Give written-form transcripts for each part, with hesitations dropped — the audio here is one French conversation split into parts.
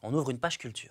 On ouvre une page culture.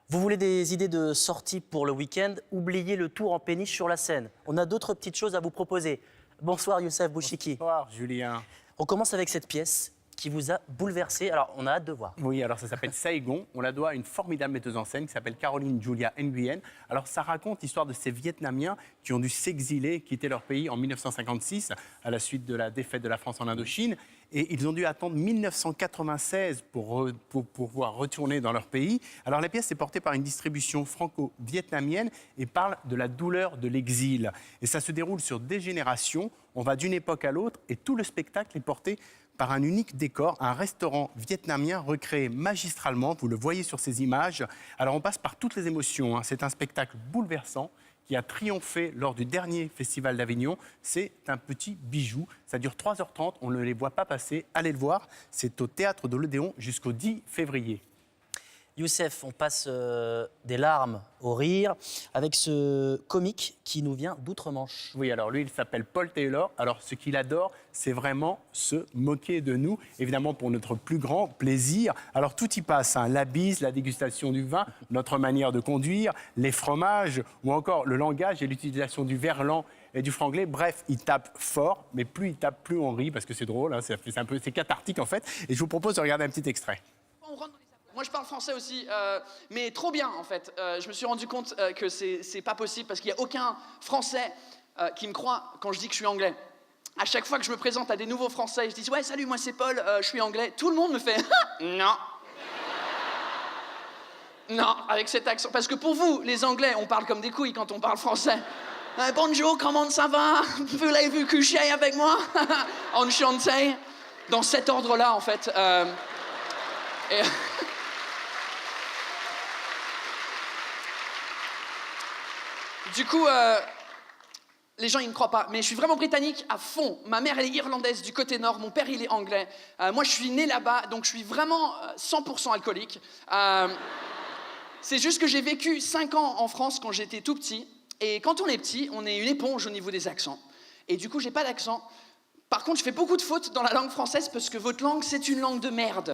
Vous voulez des idées de sortie pour le week-end? Oubliez le tour en péniche sur la Seine. On a d'autres petites choses à vous proposer. Bonsoir Youssef Bouchiki. Bonsoir Julien. On commence avec cette pièce qui vous a bouleversé. Alors, on a hâte de voir. Oui, alors ça s'appelle Saigon. On la doit à une formidable metteuse en scène qui s'appelle Caroline Julia Nguyen. Alors, ça raconte l'histoire de ces Vietnamiens qui ont dû s'exiler, quitter leur pays en 1956 à la suite de la défaite de la France en Indochine. Et ils ont dû attendre 1996 pour pouvoir retourner dans leur pays. Alors, la pièce est portée par une distribution franco-vietnamienne et parle de la douleur de l'exil. Et ça se déroule sur des générations. On va d'une époque à l'autre et tout le spectacle est porté par un unique décor, un restaurant vietnamien recréé magistralement. Vous le voyez sur ces images. Alors, on passe par toutes les émotions. C'est un spectacle bouleversant qui a triomphé lors du dernier Festival d'Avignon. C'est un petit bijou. Ça dure 3h30. On ne les voit pas passer. Allez le voir. C'est au Théâtre de l'Odéon jusqu'au 10 février. Youssef, on passe des larmes au rire avec ce comique qui nous vient d'outre-Manche. Oui, alors lui, il s'appelle Paul Taylor. Alors, ce qu'il adore, c'est vraiment se moquer de nous, évidemment pour notre plus grand plaisir. Alors, tout y passe, hein, la bise, la dégustation du vin, notre manière de conduire, les fromages, ou encore le langage et l'utilisation du verlan et du franglais. Bref, il tape fort, mais plus il tape, plus on rit, parce que c'est drôle, hein, c'est cathartique en fait. Et je vous propose de regarder un petit extrait. Moi, je parle français aussi, mais trop bien, en fait. Je me suis rendu compte que c'est pas possible parce qu'il n'y a aucun Français qui me croit quand je dis que je suis anglais. À chaque fois que je me présente à des nouveaux Français, je dis « Ouais, salut, moi c'est Paul, je suis anglais ». Tout le monde me fait « Non ». Non, avec cet accent. Parce que pour vous, les Anglais, on parle comme des couilles quand on parle français. Bonjour, comment ça va? Voulez-vous coucher avec moi? Enchanté. Dans cet ordre-là, en fait. Et... Du coup, les gens, ils ne me croient pas. Mais je suis vraiment britannique à fond. Ma mère, elle est irlandaise du côté nord. Mon père, il est anglais. Moi, je suis né là-bas, donc je suis vraiment 100% alcoolique. C'est juste que j'ai vécu 5 ans en France quand j'étais tout petit. Et quand on est petit, on est une éponge au niveau des accents. Et du coup, j'ai pas d'accent. Par contre, je fais beaucoup de fautes dans la langue française parce que votre langue, c'est une langue de merde.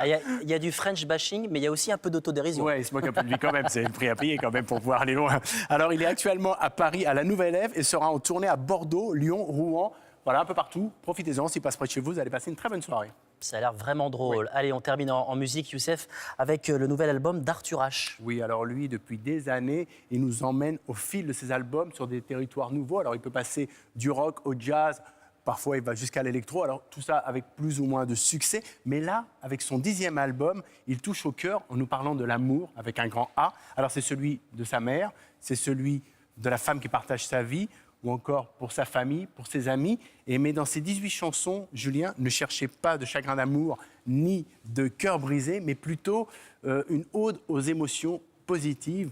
Il y a du French bashing, mais il y a aussi un peu d'autodérision. Ouais, il se moque un peu de lui quand même. C'est le prix à payer quand même pour pouvoir aller loin. Alors, il est actuellement à Paris, à la Nouvelle Ève, et sera en tournée à Bordeaux, Lyon, Rouen. Voilà, un peu partout. Profitez-en. S'il passe près de chez vous, vous allez passer une très bonne soirée. Ça a l'air vraiment drôle. Oui. Allez, on termine en musique, Youssef, avec le nouvel album d'Arthur H. Oui, alors lui, depuis des années, il nous emmène au fil de ses albums sur des territoires nouveaux. Alors, il peut passer du rock au jazz. Parfois, il va jusqu'à l'électro, alors tout ça avec plus ou moins de succès. Mais là, avec son 10e album, il touche au cœur en nous parlant de l'amour, avec un grand A. Alors, c'est celui de sa mère, c'est celui de la femme qui partage sa vie, ou encore pour sa famille, pour ses amis. Mais dans ces 18 chansons, Julien, ne cherchez pas de chagrin d'amour, ni de cœur brisé, mais plutôt une ode aux émotions positives.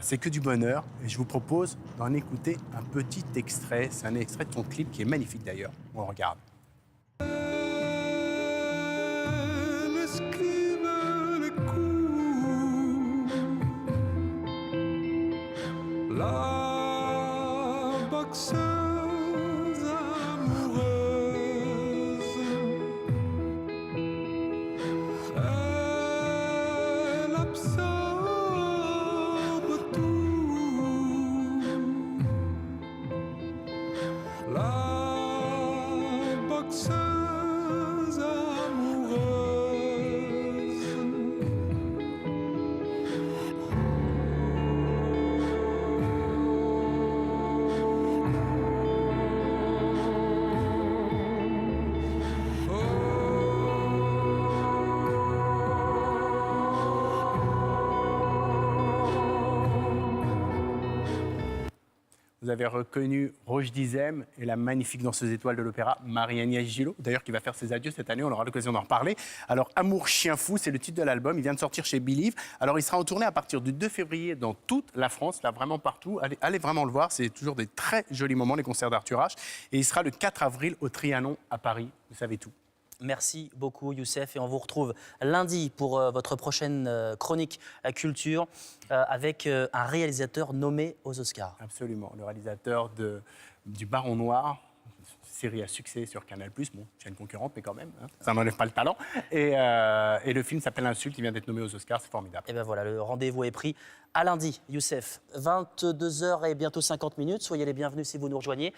C'est que du bonheur. Et je vous propose d'en écouter un petit extrait. C'est un extrait de son clip qui est magnifique d'ailleurs. On regarde. La boxeuse amoureuse, elle absorbe tout. La boxeuse amoureuse. Vous avez reconnu Roche Dizem et la magnifique danseuse étoile de l'opéra Marie-Agnès Gillot, d'ailleurs qui va faire ses adieux cette année, on aura l'occasion d'en reparler. Alors Amour chien fou, c'est le titre de l'album, il vient de sortir chez Believe. Alors il sera en tournée à partir du 2 février dans toute la France, là vraiment partout. Allez vraiment le voir, c'est toujours des très jolis moments les concerts d'Arthur H. Et il sera le 4 avril au Trianon à Paris, vous savez tout. Merci beaucoup, Youssef. Et on vous retrouve lundi pour votre prochaine chronique à culture avec un réalisateur nommé aux Oscars. Absolument, le réalisateur du Baron Noir. série à succès sur Canal+. Bon, c'est une concurrente, mais quand même, hein, ça n'enlève pas le talent. Et le film s'appelle Insulte, il vient d'être nommé aux Oscars, c'est formidable. Et ben voilà, le rendez-vous est pris. À lundi, Youssef, 22h et bientôt 50 minutes. Soyez les bienvenus si vous nous rejoignez.